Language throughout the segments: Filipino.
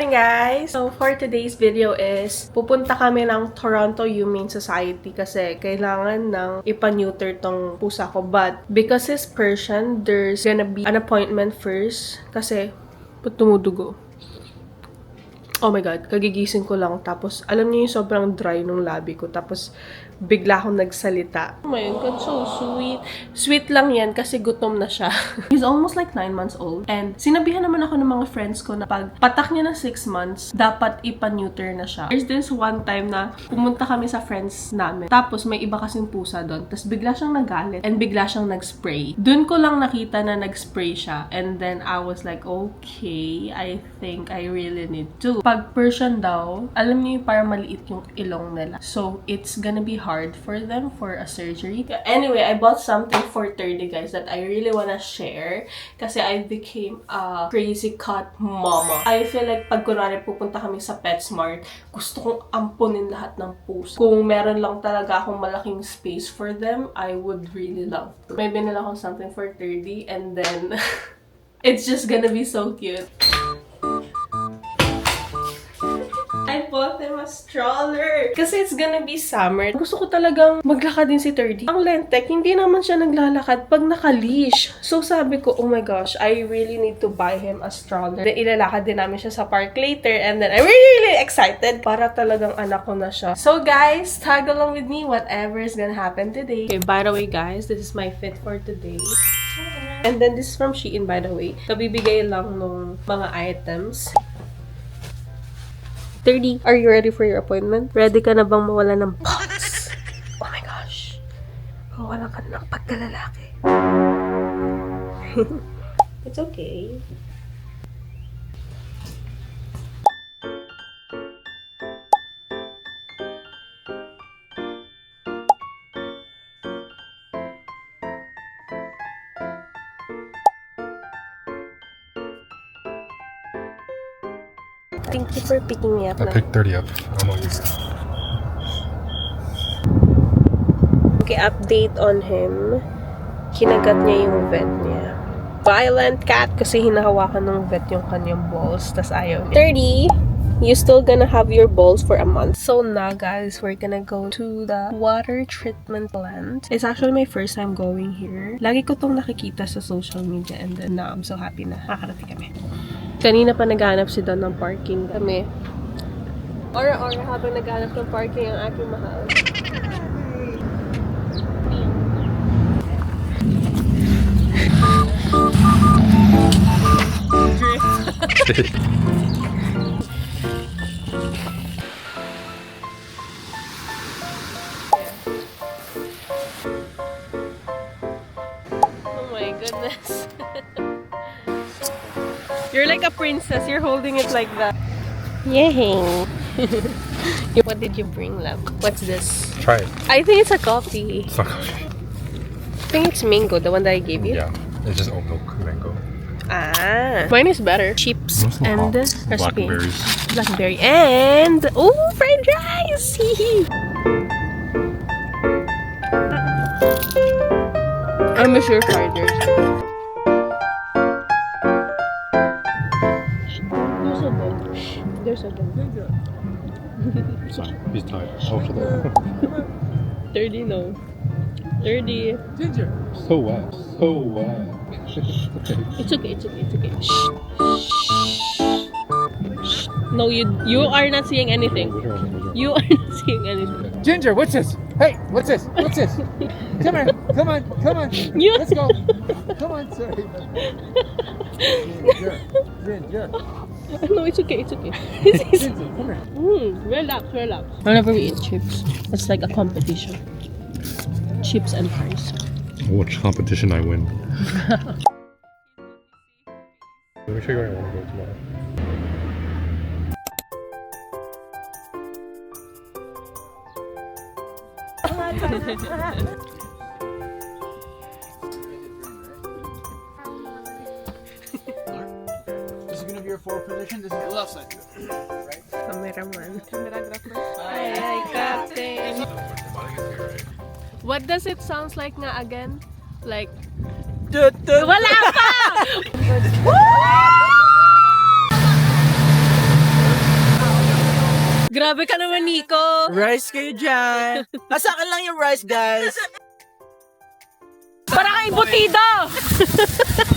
morning, guys! So, for today's video is, pupunta kami ng Toronto Humane Society kasi kailangan ng ipa-neuter tong pusa ko. But, because it's Persian, there's gonna be an appointment first kasi, ba't tumudugo? Oh my God, kagigising ko lang. Tapos, alam niyo yung sobrang dry nung labi ko. Tapos, bigla akong nagsalita. Oh my God, so sweet. Sweet lang yan kasi gutom na siya. He's almost like 9 months old. And sinabihan naman ako ng mga friends ko na pag patak niya ng 6 months, dapat ipa-neuter na siya. There's this one time na pumunta kami sa friends namin. Tapos, may iba kasing pusa doon. Tapos, bigla siyang nagalit. And bigla siyang nag-spray. Doon ko lang nakita na nag-spray siya. And then, I was like, okay, I think I really need to. Pag Persian daw, alam niyo yung parang maliit yung ilong nila. So, it's gonna be hard for them for a surgery. Anyway, I bought something for 30, guys, that I really wanna share. Kasi I became a crazy cat mama. I feel like pag kunwari pupunta kami sa PetSmart, gusto kong ampunin lahat ng pusa. Kung meron lang talaga akong malaking space for them, I would really love to. May binila akong something for 30 and then it's just gonna be so cute. I bought him a stroller. Kasi it's gonna be summer. Gusto ko talagang maglakad din si 30. Ang Lentek, hindi naman siya naglalakad pag naka-leash. So sabi ko, oh my gosh, I really need to buy him a stroller. Then ilalakad din namin siya sa park later. And then I'm really excited. Para talagang anak ko na siya. So guys, tag along with me whatever is gonna happen today. Okay, by the way guys, this is my fit for today. And then this is from Shein, by the way. Kabibigay lang nung mga items. 30, are you ready for your appointment? Ready ka na bang mawala ng box? Oh my gosh. Mawala ka ng pagkalalaki. It's okay. Thank you for picking me up. I picked 30 up. I'm all yours. Okay, update on him. Kinagat niya yung vet niya. Violent cat kasi hinahawakan ng vet yung kanyang balls. Tas ayaw niya. 30, you still gonna have your balls for a month. So now guys, we're gonna go to the water treatment plant. It's actually my first time going here. Lagi ko tong nakikita sa social media and then now I'm so happy na nakakarating kami. Kanina pa naghahanap si Don ng parking kami. Ora-ora habang naghahanap ng parking ang aking mahal. Oh my goodness. You're like a princess. You're holding it like that. Yay! What did you bring, love? What's this? Try it. I think it's a coffee. It's not coffee. I think it's mango, the one that I gave you. Yeah, it's just oat milk mango. Ah, mine is better. Chips and recipe. Blackberries. Blackberry and fried rice. I miss your fried rice. There's a dog. Sorry, he's tired. Oh, shut up. 30, no. 30. Ginger. So what? So what? It's okay, it's okay, it's okay. Shh. Shh. No, you are not seeing anything. You are not seeing anything. Ginger, what's this? Hey, what's this? What's this? Come here. Come on. Come on. You- Let's go. Come on, sorry. Ginger. No, it's okay, it's okay. Ginger, come here. Relax, relax. Whenever we eat chips, it's like a competition. Chips and fries. Which competition I win? Let me show you where I want to go tomorrow. This is gonna be your forward position. This is the left side. Right? Cameraman. Hi, Captain. What does it sounds like nga again? Like, wala pa! Grabe ka naman, Nico. Rice kayo dyan. Sa akin lang yung rice, guys. Para kay Butido!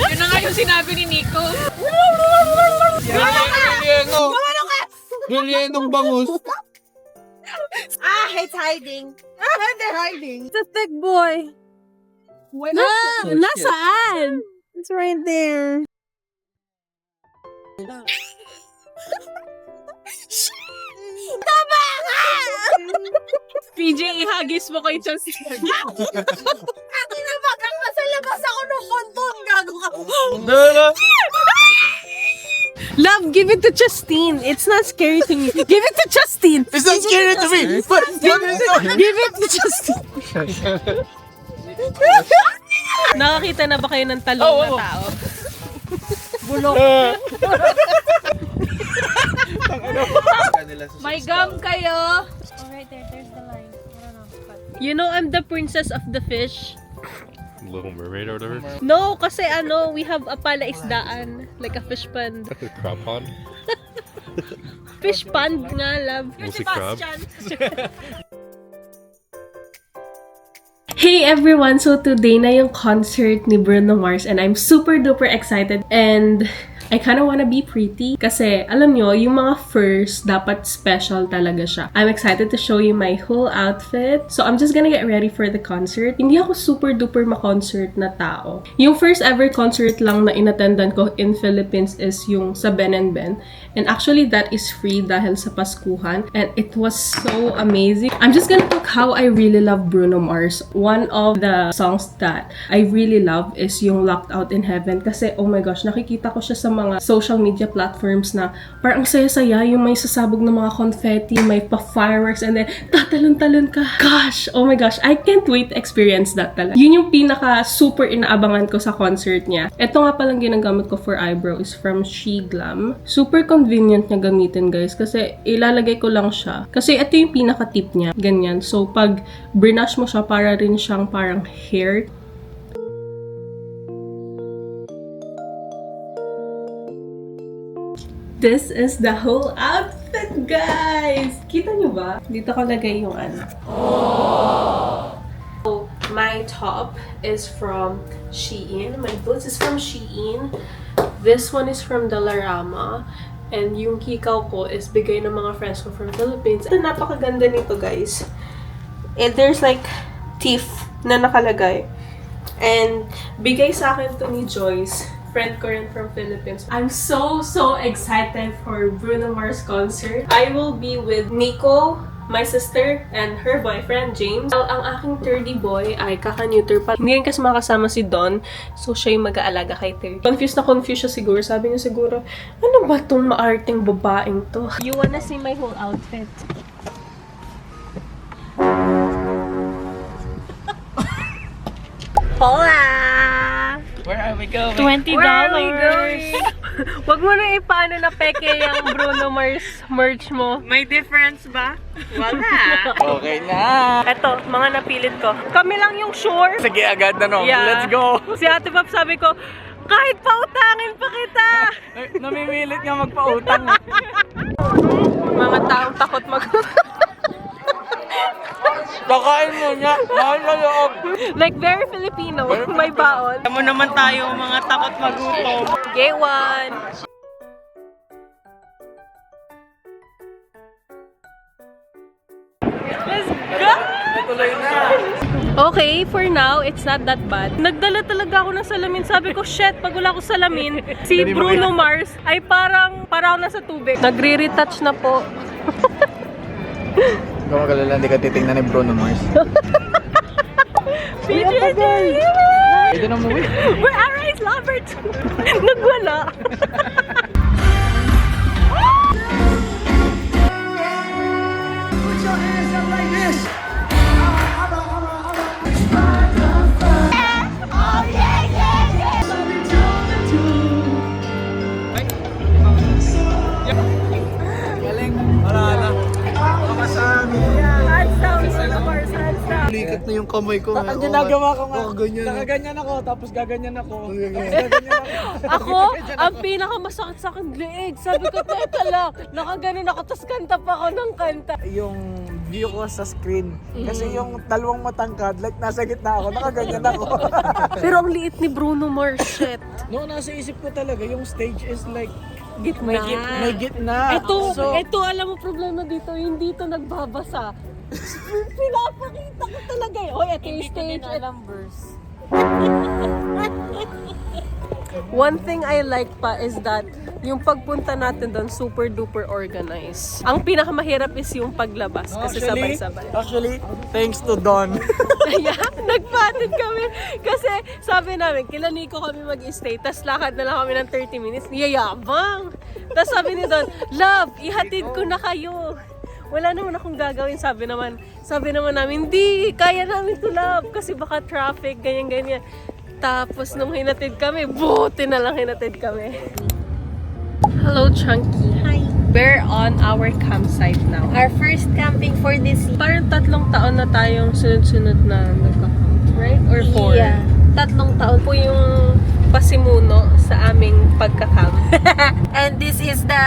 Yun na nga yung sinabi ni Nico. Gulyenong bangus. It's hiding. They're hiding. It's a thick boy. Nasaan? It's right there. PJ, ihagis mo kay Justin. Love, give it to Justine. It's not scary to me. Give it to Justine. It's not scary to me. But Give it to Justine. Nakakita na ba kayo ng talong na tao? May gum kayo. You know, I'm the princess of the fish. Little Mermaid or whatever. No, kasi we have a palaisdaan. Like a fish pond. Crab pond. Fish pond nga, love. Mostly crab. Hey everyone! So today na yung concert ni Bruno Mars and I'm super duper excited and I kinda wanna be pretty kasi alam nyo, yung mga first dapat special talaga siya. I'm excited to show you my whole outfit. So I'm just gonna get ready for the concert. Hindi ako super duper ma-concert na tao. Yung first ever concert lang na inattendan ko in Philippines is yung sa Ben and Ben. And actually that is free dahil sa Paskuhan and it was so amazing. I'm just gonna talk how I really love Bruno Mars. One of the songs that I really love is yung Locked Out in Heaven kasi oh my gosh, nakikita ko siya sa mga social media platforms na parang ang saya-saya, yung may sasabog na mga confetti, may pa-fireworks, and then tatalon-talon ka. Gosh! Oh my gosh! I can't wait to experience that talaga. Yun yung pinaka-super inaabangan ko sa concert niya. Ito nga palang ginagamit ko for eyebrow is from She Glam. Super convenient niya gamitin, guys, kasi ilalagay ko lang siya. Kasi ito yung pinaka-tip niya. Ganyan. So, pag brush mo siya, para rin siyang parang hair. This is the whole outfit, guys! Kita nyo ba? Dito ko lagay yung ano. So, my top is from Shein. My boots is from Shein. This one is from Dollarama. And yung hikaw ko is bigay ng mga friends ko from Philippines. Ito, napakaganda nito, guys. And there's like teeth na nakalagay. And bigay sa akin to ni Joyce. Friend ko rin from Philippines. I'm so excited for Bruno Mars concert. I will be with Nico, my sister, and her boyfriend, James. Ang aking 30 boy ay kaka-neuter pa. Hindi rin kasi makasama si Don, so siya yung mag-aalaga kay 30. Confused siya siguro. Sabi niya siguro, ano ba tong maarting babaeng to? You wanna see my whole outfit? Hola! Where are we going? $20. Wag mo na ipaano na peke yung Bruno Mars merch mo. May difference ba? Wala. Okay na. Eto, mga napilit ko. Kami lang yung sure. Sige, agad na no. Yeah. Let's go. Si Ate Pop sabi ko, kahit pautangin pa kita! Namimilit nga magpautang. Mga taong takot Kakain mo niya. Mahal na loob. Like, very Filipino. May baon. Tamo naman tayo, mga takot magutom. Gay one! Let's go! Natuloy na. Okay, for now, it's not that bad. Nagdala talaga ako ng salamin. Sabi ko, shit, pag wala ko salamin, si Bruno Mars ay parang nasa tubig. Nagre-retouch na po. Ikaw magalala, hindi ka titingnan ni Bruno Mars. Pwede na umuwi. We're Arise lovers! Nagwala. Galing. Wala na. Kamasami. Hands down, Bruno Mars, hands down. Pumilikit na yung kamay ko. Ang ginagawa ko nga, ganyan. nakaganyan ako, tapos gaganyan ako. Ako, ang pinakamasakit sa akin leeg. Sabi ko, teka lang, nakaganon ako, tapos kanta pa ako ng kanta. Yung view ko sa screen. Kasi yung dalawang matangkad, like nasa gitna ako, nakaganyan ako. Pero ang liit ni Bruno Mars, shit. No, nasa isip ko talaga, yung stage is like, Gitna. may gitna. Ito, alam mo problema dito, hindi ito nagbabasa. Pinapakita ko talaga yun. Hoy, ito yung stage. One thing I like pa is that yung pagpunta natin doon super duper organized. Ang pinakamahirap is yung paglabas kasi sabay-sabay. Actually, thanks to Don. Kaya nagpatid kami kasi sabi namin kila Nico kami mag-stay tas lakad na lang kami ng 30 minutes. Yayabang! Tas sabi ni Don, love, ihatid ko na kayo. Wala naman akong gagawin. Sabi naman namin, hindi, kaya namin to love kasi baka traffic, ganyan-ganyan. Tapos nung hinatid kami, buti na lang hinatid kami. Hello, Chunky. Hi. We're on our campsite now. Our first camping for this year. Parang 3 taon na tayong sunod-sunod na nagka-camp, right? Or 4? Yeah. 3 taon. Po yung pasimuno sa aming pagka-camp. And this is the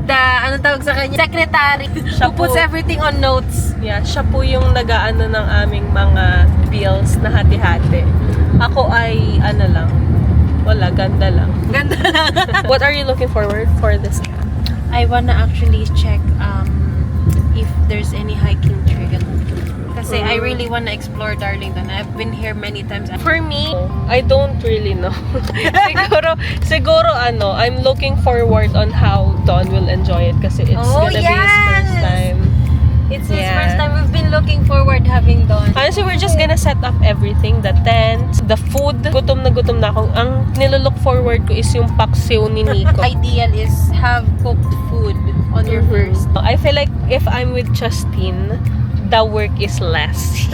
ano tawag sa kanya? Secretary. Siya Who puts po. everything on notes. Yeah, siya po yung nag-aano ng aming mga bills na hati-hati. Ako ay lang. Wala, ganda lang. Ganda lang. What are you looking forward for this camp? I wanna actually check if there's any hiking trail. Kasi I really wanna explore Darlington. I've been here many times. For me, I don't really know. siguro I'm looking forward on how Don will enjoy it kasi it's Oh, gonna be his first yes! time. It's his Yeah. first time. We've been looking forward having Dawn. Honestly, we're just gonna set up everything. The tent, the food. Gutom na ako. Ang nilolook forward ko is yung paksiw ni Nico. Ideal is have cooked food on your first. I feel like if I'm with Justine, the work is less.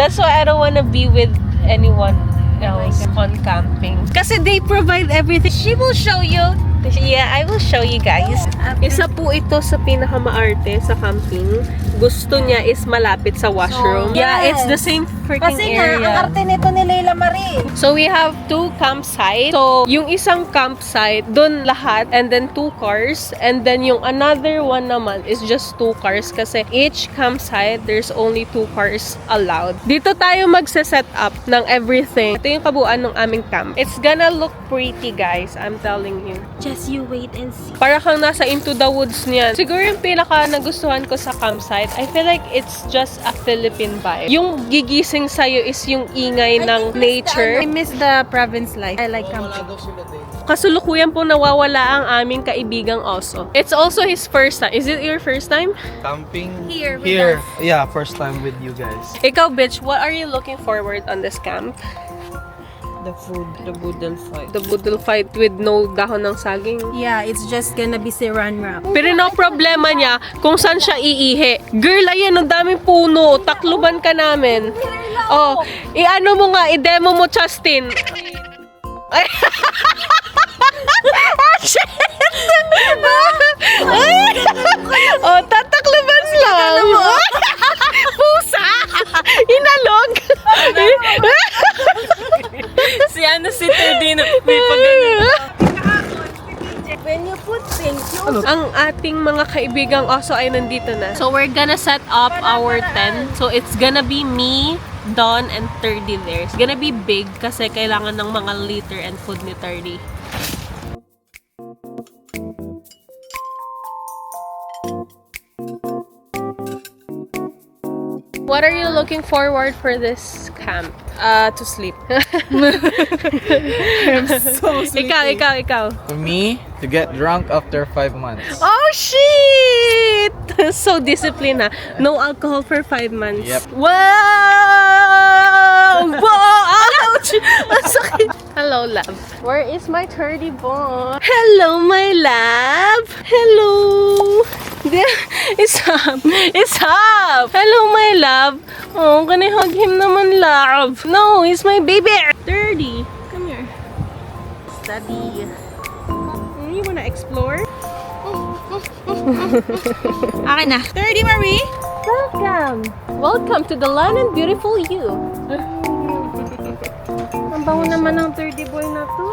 That's why I don't wanna be with anyone else on camping. Kasi they provide everything. She will show you. Yeah, I will show you guys. Isa po ito sa pinakamaarte sa camping. Gusto niya is malapit sa washroom. So, Yeah, it's yes. the same freaking Kasi nga, ang area. arte nito ni Leila Marie. So we have 2 campsites. So yung isang campsite, doon lahat, and then 2 cars, and then yung another one naman is just 2 cars kasi each campsite there's only 2 cars allowed. Dito tayo magse-set up ng everything. Ito yung kabuuan ng aming camp. It's gonna look pretty, guys. I'm telling you. Just you wait and see. Para kang nasa into the woods niyan. Siguro yung pinaka nagustuhan ko sa campsite, I feel like it's just a Philippine vibe. Yung gigising sa'yo is yung ingay ng nature. I miss the province life. I like camping. Kasulukuyan po nawawala ang aming kaibigang oso. It's also his first time. Is it your first time? Camping Here with here. us. Yeah, first time with you guys. Ikaw, bitch, what are you looking forward on this camp? The food, the boodle fight. The boodle fight with no dahon ng saging. Yeah, it's just gonna be saran wrap. Pero no problema niya kung saan siya iihi. Girl, ayan, ang daming puno. Takluban ka namin. Oh, i-ano mo nga, i-demo mo, Justin. Ay. Ah, shit! Ay. Oh, tatakluban lang. Pusa! Inalog! Si Terdino, may pagano. When you put things, Ang ating mga kaibigang oso ay nandito na. So we're gonna set up our tent. So it's gonna be me, Don, and 30 there. It's gonna be big kasi kailangan ng mga litter and food ni 30. What are you looking forward for this camp? To sleep. I'm so sleepy. Ikaw. For me, to get drunk after 5 months. Oh, shit! So disciplined ha. No alcohol for 5 months. Yep. Wow! Wow! Ouch! Ang sakit. Hello, love. Where is my 30 boy? Hello, my love. Hello. It's up. It's up. Hello, my love. Oh, can I hug him naman, love? No, he's my baby. 30. Come here. Study. You wanna explore? Akin na. 30, Marie? Welcome! Welcome to the land and beautiful you. Ang bango naman ng 30 boy na to.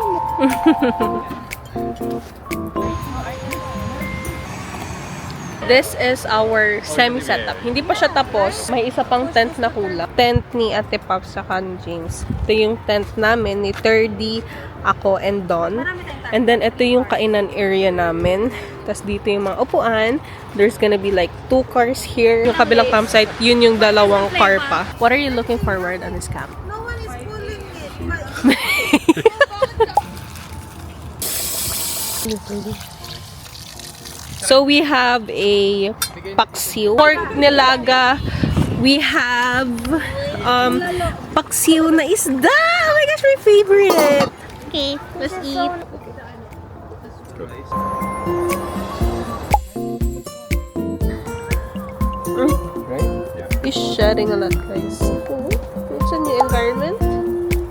This is our semi-setup. Hindi pa siya tapos. May isa pang tent na kulang. Tent ni Ate Pops sa ni James. Ito yung tent namin ni 30, ako, and Don. And then, ito yung kainan area namin. Tapos dito yung mga upuan. There's gonna be like 2 cars here. Yung kabilang campsite, yun yung dalawang car pa. What are you looking forward on this camp? No one is pulling it. So we have a paksiw, pork nilaga. We have paksiw na isda. Oh my gosh, my favorite. Okay, let's eat. He's shedding a lot, guys. Oh, it's a new environment.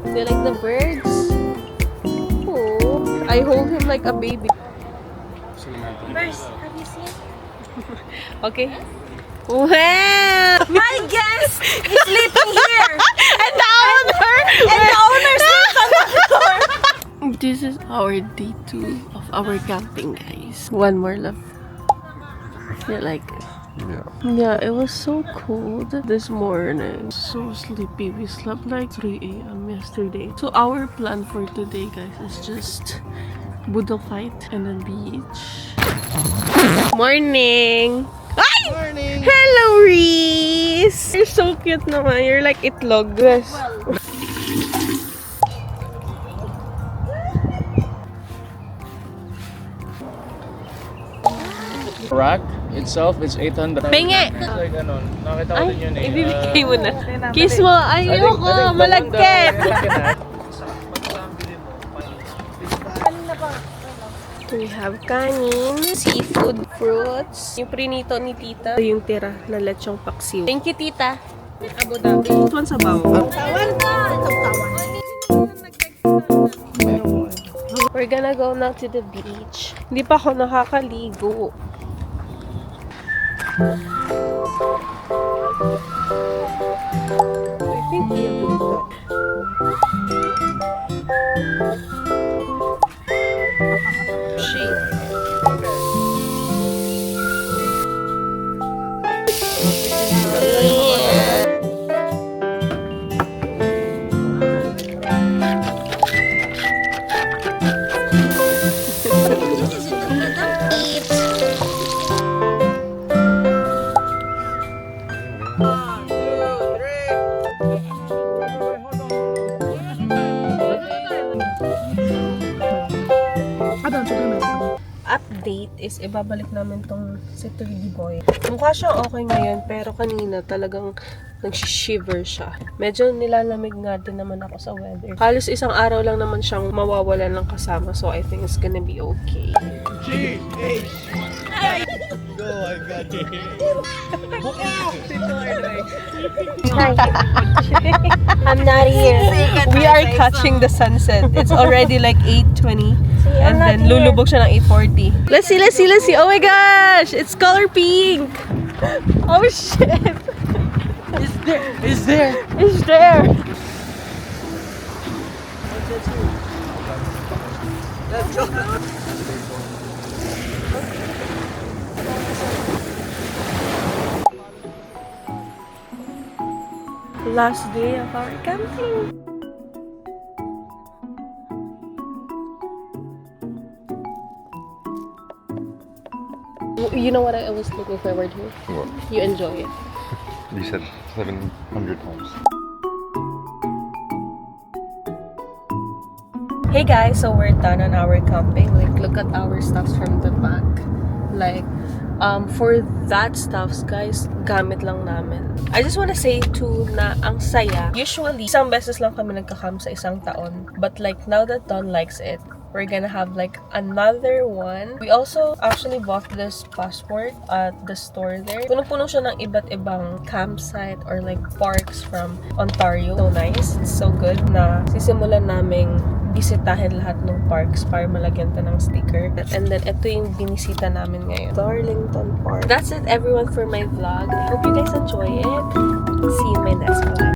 They like the birds. Oh, I hold him like a baby. First, have you seen? Okay. Wow! My guest is sleeping here! And the owner! And the owner sleeps on the floor! This is our day 2 of our camping, guys. One more love. You like it? Yeah. Yeah, it was so cold this morning. So sleepy. We slept like 3 a.m. yesterday. So our plan for today, guys, is just Budol fight and then beach. Morning! Ay! Morning! Hello, Reese! You're so cute naman. You're like itlog. Yes. Rack itself is 800. Pingi! Like ano, nakita ko Ay, din yun eh. ibibigay mo na. Kiss mo! Ayoko! Malagkit! We have kanin, seafood, fruits, yung prinito ni tita, yung tira na lechong paksiw. Thank you, tita. Abu Dhabi. Ito sa bawang. We're gonna go now to the beach. Hindi pa ako nakakaligo. I think we have to. Update is ibabalik namin tong si 3D Boy. Mukha siyang okay ngayon pero kanina talagang nag-shiver siya. Medyo nilalamig nga din naman ako sa weather. Halos isang araw lang naman siyang mawawalan ng kasama so I think it's gonna be okay. I'm not here. We are catching the sunset. It's already like 8:20. And not then here. lulubog siya ng 8:40. Let's see, let's see, let's see. Oh my gosh! It's color pink! Oh shit! It's there! It's there! It's there! Last day of our camping. You know what I was looking forward to? What? You enjoy it. You said 700 times. Hey guys, so we're done on our camping. Like, look at our stuffs from the back. Like, for that stuffs, guys, gamit lang namin. I just wanna say too na ang saya. Usually, isang beses lang kami nagka-camp sa isang taon. But like, now that Don likes it, we're gonna have like another one. We also actually bought this passport at the store there. Punong-puno siya ng iba't ibang campsite or like parks from Ontario. So nice. It's so good na sisimulan naming bisitahin lahat ng parks para malagyan ta ng sticker. And then, ito yung binisita namin ngayon. Darlington Park. That's it everyone for my vlog. I hope you guys enjoy it. See you in my next vlog.